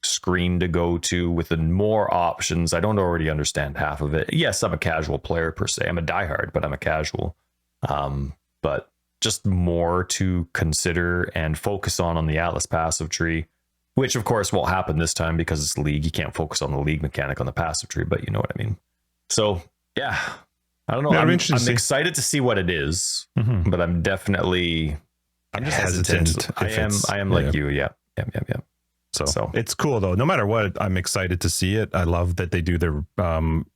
screen to go to with more options. I don't already understand half of it. Yes, I'm a casual player per se. I'm a diehard, but I'm a casual. But just more to consider and focus on the Atlas passive tree, which of course won't happen this time because it's League. You can't focus on the League mechanic on the passive tree, but you know what I mean. So yeah, I don't know. I'm excited to see what it is, but I'm just hesitant. I am like you. Yeah. So it's cool though. No matter what, I'm excited to see it. I love that they do their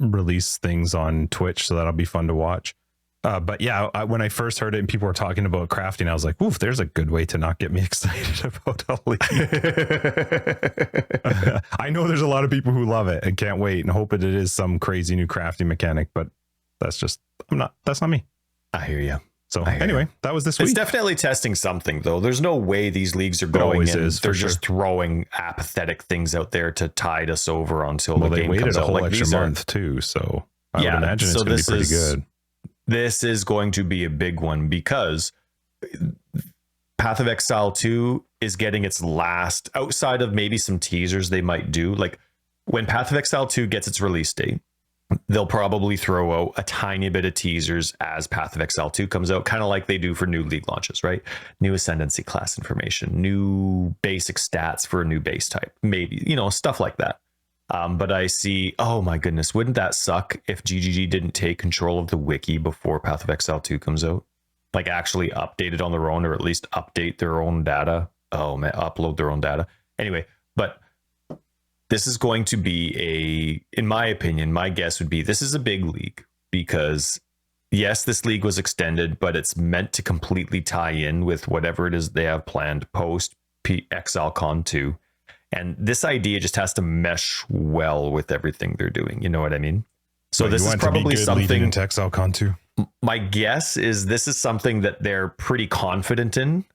release things on Twitch, so that'll be fun to watch. But yeah, when I first heard it and people were talking about crafting, I was like, oof, there's a good way to not get me excited about a League. I know there's a lot of people who love it and can't wait and hope that it is some crazy new crafting mechanic, but that's not me. I hear you. So anyway, that was this week. It's definitely testing something though. There's no way these leagues are going in. They're just throwing apathetic things out there to tide us over until the game comes out. They waited a whole extra month too, so I would imagine it's going to be pretty good. This is going to be a big one because Path of Exile 2 is getting its last, outside of maybe some teasers they might do. Like when Path of Exile 2 gets its release date, they'll probably throw out a tiny bit of teasers as Path of Exile 2 comes out, kind of like they do for new League launches, right? New Ascendancy class information, new basic stats for a new base type, maybe, stuff like that. But I see, oh my goodness, wouldn't that suck if GGG didn't take control of the wiki before Path of Exile 2 comes out? Like actually update it on their own, or at least update their own data. Oh man, upload their own data. Anyway, but this is going to be in my opinion, my guess would be this is a big league because yes, this league was extended, but it's meant to completely tie in with whatever it is they have planned post ExileCon 2. And this idea just has to mesh well with everything they're doing. You know what I mean? So this is probably something into ExileCon 2. My guess is this is something that they're pretty confident in.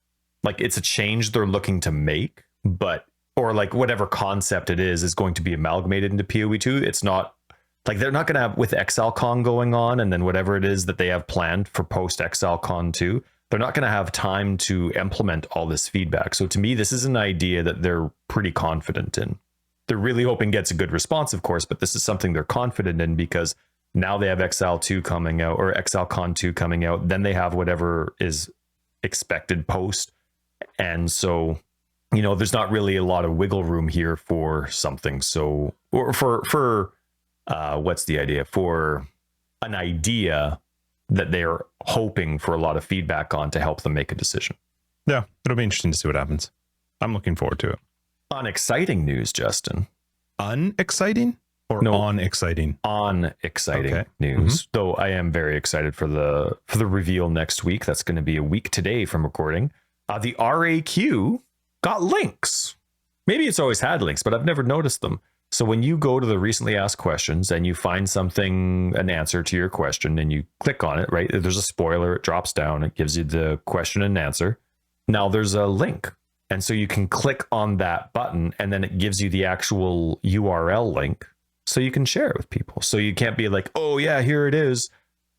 Like it's a change they're looking to make, or like whatever concept it is going to be amalgamated into PoE2. It's not like they're not going to have with ExileCon going on and then whatever it is that they have planned for post ExileCon 2. They're not going to have time to implement all this feedback. So to me, this is an idea that they're pretty confident in. They're really hoping gets a good response, of course, but this is something they're confident in because now they have Exile 2 coming out or ExileCon 2 coming out. Then they have whatever is expected post. And so, there's not really a lot of wiggle room here for something. So, or for what's the idea? For an idea that they're hoping for a lot of feedback on to help them make a decision. Yeah, it'll be interesting to see what happens. I'm looking forward to it. On exciting news, Justin. Unexciting or on exciting? On exciting news. Though I am very excited for the reveal next week. That's going to be a week today from recording. The RAQ got links. Maybe it's always had links, but I've never noticed them. So when you go to the recently asked questions and you find an answer to your question and you click on it, right? There's a spoiler, it drops down, it gives you the question and answer. Now there's a link. And so you can click on that button and then it gives you the actual URL link so you can share it with people. So you can't be like, oh yeah, here it is.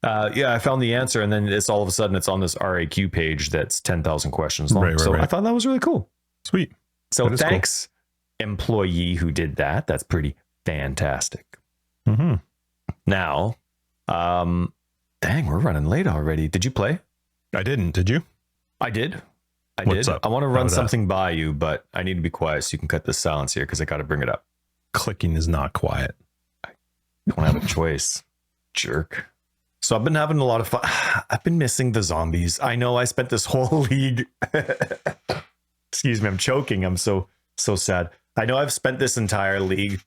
I found the answer. And then it's all of a sudden it's on this RAQ page that's 10,000 questions long. Right. I thought that was really cool. Sweet. So thanks. Cool. Employee who did that. That's pretty fantastic. Now, dang, we're running late already. Did you play? I didn't. Did you? I did. What's up? I want to run something by you, but I need to be quiet so you can cut this silence here because I got to bring it up. Clicking is not quiet. I don't have a choice. Jerk. So I've been having a lot of fun. I've been missing the zombies. I know I spent this whole league. Excuse me, I'm choking. I'm so sad. I know I've spent this entire league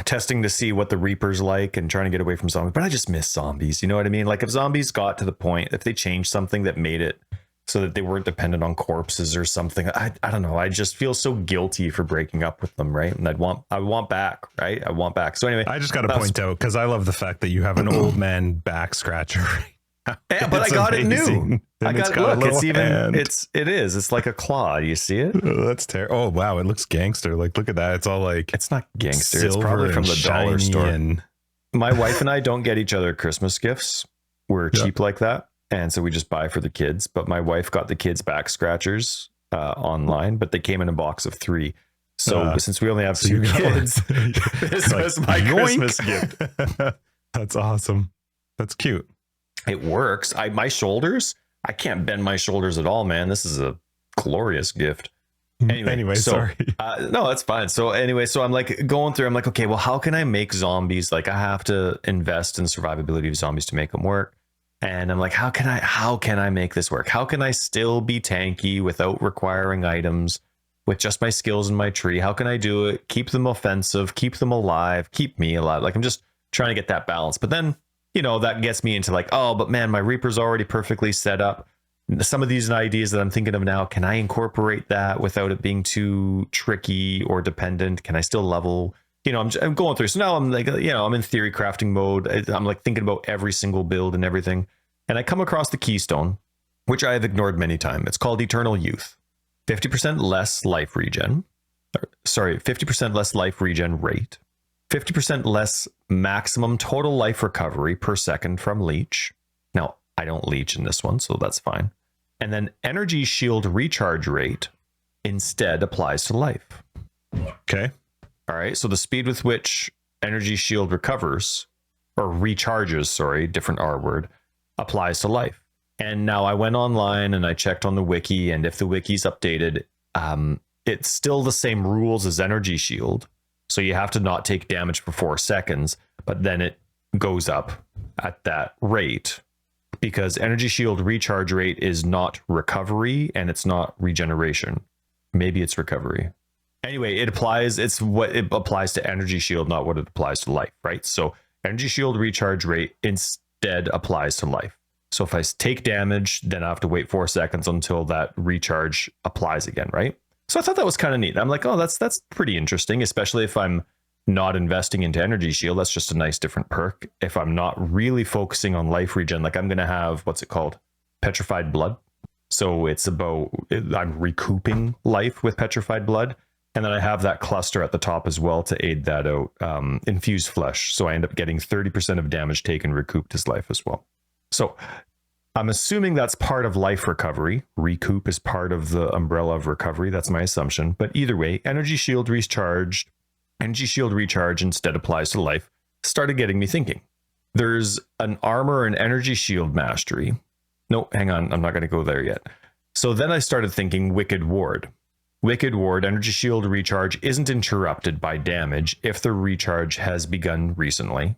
testing to see what the Reaper's like and trying to get away from zombies, but I just miss zombies. You know what I mean? Like if zombies got to the point, if they changed something that made it so that they weren't dependent on corpses or something, I don't know. I just feel so guilty for breaking up with them, right? And I want back, right? I want back. So anyway, I just got to point out, because I love the fact that you have an old man back scratcher. Yeah, but I got it new. I got it. Look, it's even. It's like a claw. Do you see it? Oh, that's terrible. Oh wow, it looks gangster. Like look at that. It's all like it's not gangster. It's probably from the dollar store. My wife and I don't get each other Christmas gifts. We're cheap like that, and so we just buy for the kids. But my wife got the kids back scratchers online, but they came in a box of 3. So since we only have two kids, this was my Christmas gift. That's awesome. That's cute. It works. My shoulders, I can't bend my shoulders at all, man. This is a glorious gift. Anyway, sorry. No, that's fine. So anyway, so I'm like going through, I'm like, okay, well, how can I make zombies? Like I have to invest in the survivability of zombies to make them work. And I'm like, how can I make this work? How can I still be tanky without requiring items with just my skills in my tree? How can I do it? Keep them offensive, keep them alive, keep me alive. Like I'm just trying to get that balance. But then, you know, that gets me into like, oh, but man, my Reaper's already perfectly set up. Some of these ideas that I'm thinking of now, can I incorporate that without it being too tricky or dependent? Can I still level? You know, I'm going through. So now I'm like, you know, I'm in theory crafting mode. I'm like thinking about every single build and everything. And I come across the keystone, which I have ignored many times. It's called Eternal Youth. 50% less life regen. 50% less life regen rate. 50% less maximum total life recovery per second from leech. Now, I don't leech in this one, so that's fine. And then energy shield recharge rate instead applies to life. Okay. All right. So the speed with which energy shield recovers or recharges, sorry, different R word, applies to life. And now I went online and I checked on the wiki, and if the wiki's updated, it's still the same rules as energy shield. So you have to not take damage for 4 seconds, but then it goes up at that rate because energy shield recharge rate is not recovery and it's not regeneration. Maybe it's recovery. Anyway, it's what it applies to energy shield, not what it applies to life, right? So energy shield recharge rate instead applies to life. So if I take damage, then I have to wait 4 seconds until that recharge applies again, right? So I thought that was kind of neat. I'm like, oh, that's pretty interesting, especially if I'm not investing into energy shield. That's just a nice different perk. If I'm not really focusing on life regen, like I'm going to have, what's it called? Petrified blood. So it's about, I'm recouping life with petrified blood. And then I have that cluster at the top as well to aid that out. Infused flesh. So I end up getting 30% of damage taken recouped as life as well. So I'm assuming that's part of life recovery. Recoup is part of the umbrella of recovery. That's my assumption. But either way, energy shield recharge instead applies to life. Started getting me thinking. There's an armor and energy shield mastery. No, hang on. I'm not going to go there yet. So then I started thinking Wicked Ward. Wicked Ward energy shield recharge isn't interrupted by damage if the recharge has begun recently.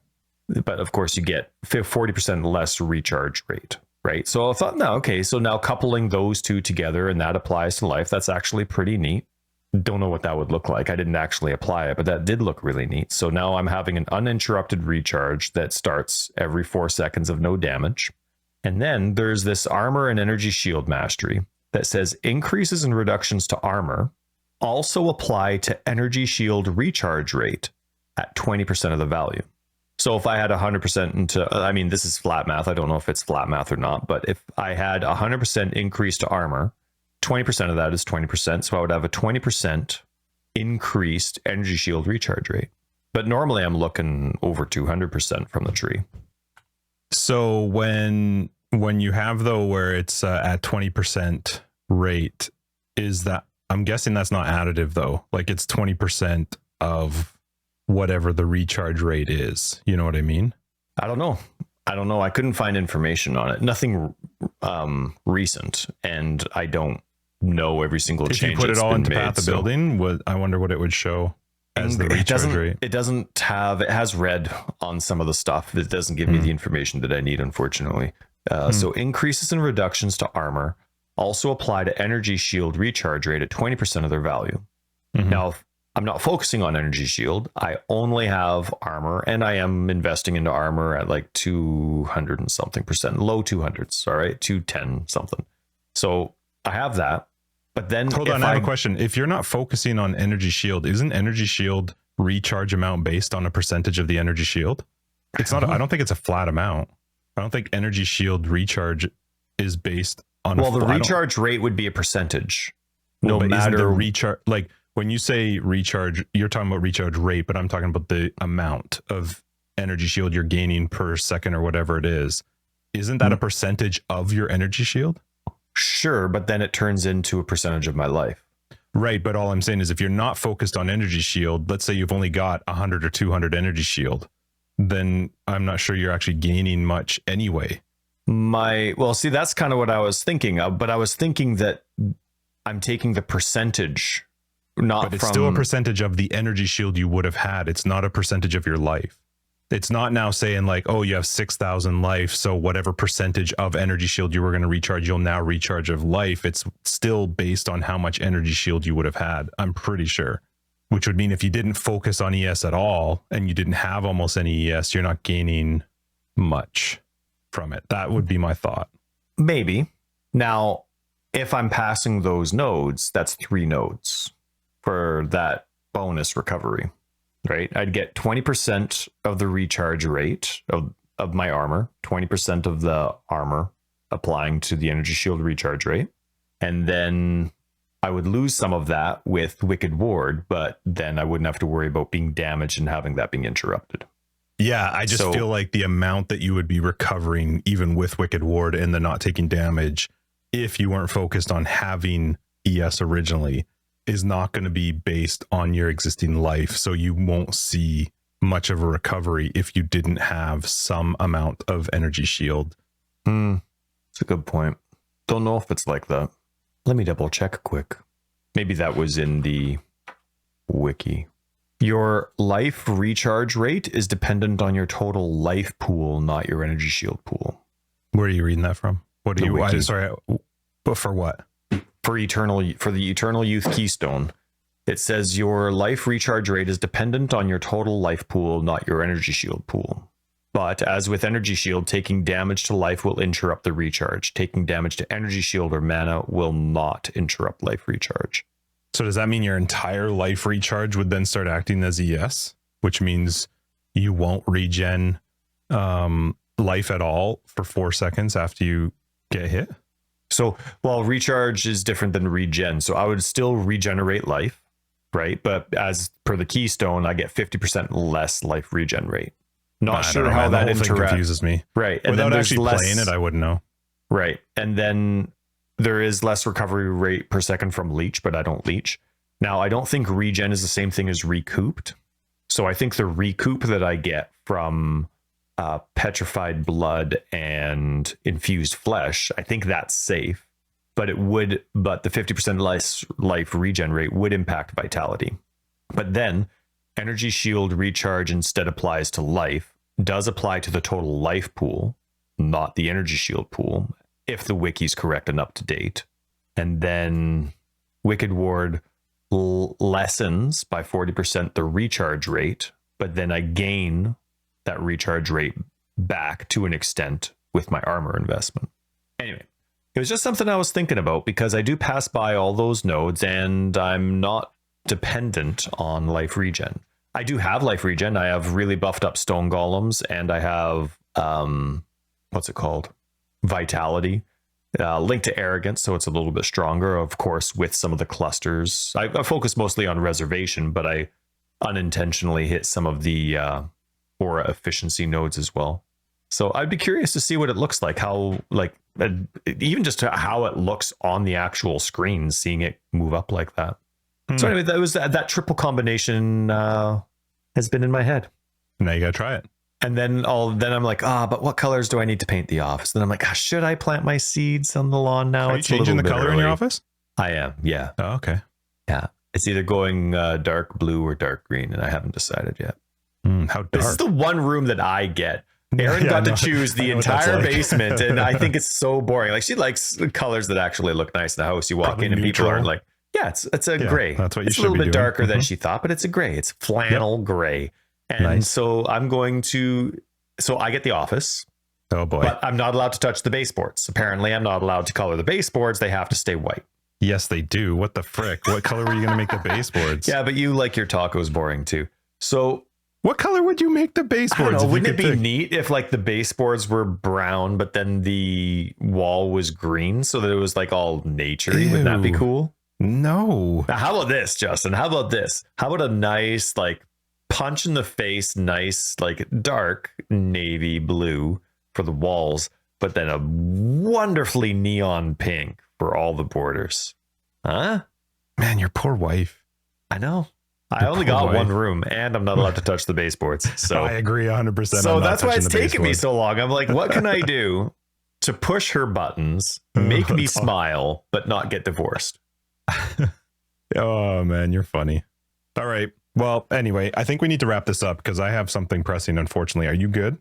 But of course, you get 40% less recharge rate, right? So I thought, no, okay, so now coupling those two together and that applies to life, that's actually pretty neat. Don't know what that would look like. I didn't actually apply it, but that did look really neat. So now I'm having an uninterrupted recharge that starts every 4 seconds of no damage. And then there's this armor and energy shield mastery that says increases and reductions to armor also apply to energy shield recharge rate at 20% of the value. So if I had 100% into, I mean, this is flat math. I don't know if it's flat math or not, but if I had 100% increase to armor, 20% of that is 20%. So I would have a 20% increased energy shield recharge rate. But normally I'm looking over 200% from the tree. So when you have though, where it's at 20% rate, is that, I'm guessing that's not additive though. Like it's 20% of whatever the recharge rate is. You know what I mean? I don't know. I couldn't find information on it. Nothing recent. And I don't know every single change. If you put it all into Path of Building, I wonder what it would show as the recharge rate. It has red on some of the stuff. It doesn't give me the information that I need, unfortunately. So increases and reductions to armor also apply to energy shield recharge rate at 20% of their value. Now, I'm not focusing on energy shield. I only have armor, and I am investing into armor at like 200 and something percent, low 200s. All right, 210 something. So I have that. But then hold on, I have a question. If you're not focusing on energy shield, isn't energy shield recharge amount based on a percentage of the energy shield? It's not. I don't think it's a flat amount. I don't think energy shield recharge is based on. Well, the recharge rate would be a percentage. No matter the recharge, like when you say recharge, you're talking about recharge rate, but I'm talking about the amount of energy shield you're gaining per second or whatever it is. Isn't that a percentage of your energy shield? Sure, but then it turns into a percentage of my life. Right, but all I'm saying is if you're not focused on energy shield, let's say you've only got 100 or 200 energy shield, then I'm not sure you're actually gaining much anyway. Well, see, that's kind of what I was thinking of, but I was thinking that I'm taking the percentage, but it's still a percentage of the energy shield you would have had. It's not a percentage of your life. It's not now saying like, oh, you have 6,000 life, so whatever percentage of energy shield you were going to recharge, you'll now recharge of life. It's still based on how much energy shield you would have had, I'm pretty sure. Which would mean if you didn't focus on ES at all and you didn't have almost any ES, you're not gaining much from it. That would be my thought. Maybe. Now, if I'm passing those nodes, that's 3 nodes for that bonus recovery. Right, I'd get 20% of the recharge rate of my armor, 20% of the armor applying to the energy shield recharge rate, and then I would lose some of that with Wicked Ward, but then I wouldn't have to worry about being damaged and having that being interrupted. Yeah, I just feel like the amount that you would be recovering, even with Wicked Ward and the not taking damage, if you weren't focused on having ES originally, is not going to be based on your existing life. So you won't see much of a recovery if you didn't have some amount of energy shield. That's a good point. Don't know if it's like that. Let me double check quick. Maybe that was in the wiki. Your life recharge rate is dependent on your total life pool, not your energy shield pool. Where are you reading that from? What are you, sorry, but for what? For the Eternal Youth Keystone, it says your life recharge rate is dependent on your total life pool, not your energy shield pool. But as with energy shield, taking damage to life will interrupt the recharge. Taking damage to energy shield or mana will not interrupt life recharge. So does that mean your entire life recharge would then start acting as ES, which means you won't regen life at all for 4 seconds after you get hit? So, well, recharge is different than regen. So I would still regenerate life, right? But as per the Keystone, I get 50% less life regen rate. Not sure how that confuses me. Right. And without actually playing it, I wouldn't know. Right. And then there is less recovery rate per second from leech, but I don't leech. Now, I don't think regen is the same thing as recouped. So I think the recoup that I get from petrified blood and infused flesh, I think that's safe, but the 50% less life regen rate would impact vitality. But then energy shield recharge instead applies to life, does apply to the total life pool, not the energy shield pool, if the wiki's correct and up to date. And then Wicked Ward lessens by 40% the recharge rate, but then I gain that recharge rate back to an extent with my armor investment. Anyway, it was just something I was thinking about because I do pass by all those nodes and I'm not dependent on life regen. I do have life regen. I have really buffed up stone golems and I have what's it called? Vitality. Linked to arrogance, so it's a little bit stronger, of course, with some of the clusters. I focus mostly on reservation, but I unintentionally hit some of the aura efficiency nodes as well. So I'd be curious to see what it looks like, even just how it looks on the actual screen, seeing it move up like that. So anyway, that triple combination has been in my head. Now you gotta try it. And then I'm like, but what colors do I need to paint the office? Then I'm like, should I plant my seeds on the lawn now? Are you changing the color in your office? I am, yeah. Oh, okay. Yeah. It's either going dark blue or dark green, and I haven't decided yet. How dark? This is the one room that I get. Aaron got to choose the entire basement, and I think it's so boring. Like, she likes colors that actually look nice in the house. You walk Probably in and neutral. people aren't like, it's a gray. That's what you it's should a little be bit doing. darker than she thought, but it's a gray. It's flannel gray. And Nice. so I'm going to, I get the office. Oh boy. But I'm not allowed to touch the baseboards. Apparently, I'm not allowed to color the baseboards. They have to stay white. Yes, they do. What the frick? What color were you going to make the baseboards? Yeah, but you like your tacos boring too. So what color would you make the I baseboards? don't know, wouldn't it be neat if like the baseboards were brown, but then the wall was green so that it was like all naturey? Wouldn't that be cool? No. Now, how about this, Justin? How about this? How about a nice like punch in the face, nice like dark navy blue for the walls, but then a wonderfully neon pink for all the borders? Huh? Man, your poor wife. I know. I only got one room, and I'm not allowed to touch the baseboards. So I agree 100%. So that's why it's taken me so long. I'm like, what can I do to push her buttons, make me smile, but not get divorced? Oh, man, you're funny. All right. Well, anyway, I think we need to wrap this up because I have something pressing, unfortunately. Are you good?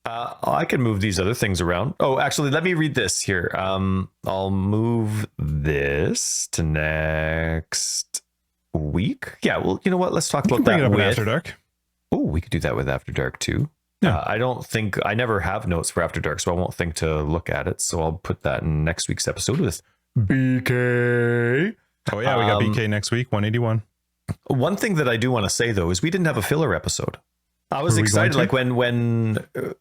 I can move these other things around. Oh, actually, let me read this here. I'll move this to next week. Yeah, well, you know what? Let's talk about that with After Dark. Oh, we could do that with After Dark too. Yeah. I never have notes for After Dark, so I won't think to look at it. So I'll put that in next week's episode with BK. Oh yeah, we got BK next week, 181. One thing that I do want to say though is we didn't have a filler episode. I was excited, like long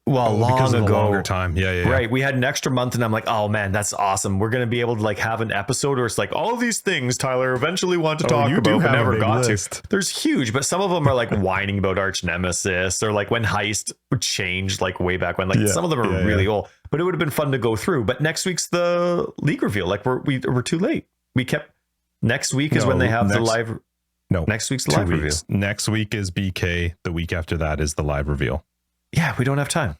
ago, longer time. Yeah. Right. We had an extra month, and I'm like, oh man, that's awesome. We're gonna be able to like have an episode where it's like all these things Tyler eventually want to talk about, but never got to. There's huge, but some of them are like whining about Arch Nemesis, or like when Heist changed, like way back when. Like some of them are really old, but it would have been fun to go through. But next week's the league reveal. Like we're too late. We kept next week is when they have the live. No, next week's the live reveal. Next week is BK. The week after that is the live reveal. Yeah, we don't have time.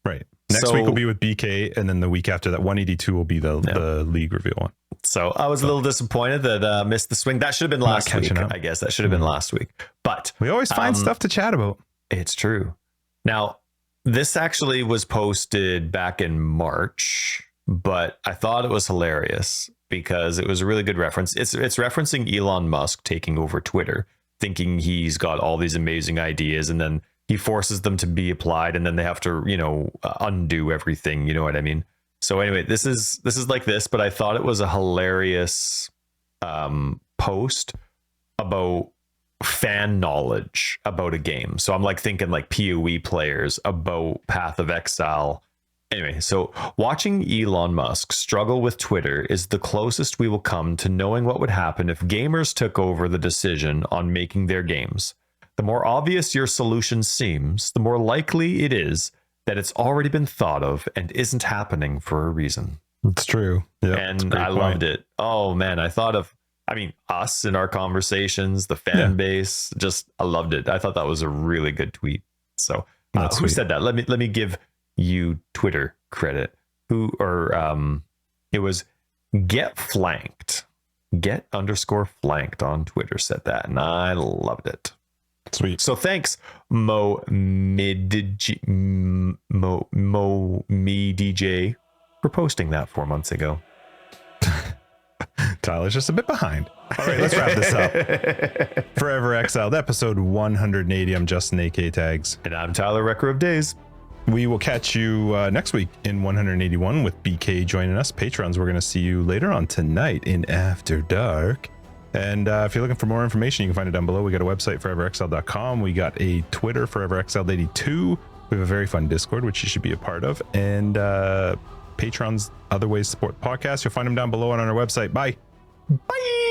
Right. Next week will be with BK, and then the week after that, 182 will be the league reveal one. So I was a little disappointed that missed the swing. That should have been last week. I guess that should have been last week. But we always find stuff to chat about. It's true. Now, this actually was posted back in March, but I thought it was hilarious because it was a really good reference. It's referencing Elon Musk taking over Twitter, thinking he's got all these amazing ideas, and then he forces them to be applied, and then they have to, undo everything. You know what I mean? So anyway, this is like this, but I thought it was a hilarious post about fan knowledge about a game. So I'm like thinking like PoE players about Path of Exile. Anyway, so watching Elon Musk struggle with Twitter is the closest we will come to knowing what would happen if gamers took over the decision on making their games. The more obvious your solution seems, the more likely it is that it's already been thought of and isn't happening for a reason. It's true. Yeah, and I loved it. Oh man, I thought of, us in our conversations, the fan base, I loved it. I thought that was a really good tweet. So who said that? Let me give you Twitter credit. It was get_flanked on Twitter said that, and I loved it. Sweet. So thanks Mo Me DJ for posting that 4 months ago. Tyler's just a bit behind. All right, let's wrap this up. Forever Exiled, episode 180. I'm Justin, AK Tags. And I'm Tyler, Wrecker of Days. We will catch you next week in 181 with BK joining us. Patrons, we're going to see you later on tonight in After Dark. And if you're looking for more information, you can find it down below. We got a website, foreverexiled.com. We got a Twitter, foreverexiled82. We have a very fun Discord, which you should be a part of. And patrons, other ways to support the podcast. You'll find them down below and on our website. Bye. Bye.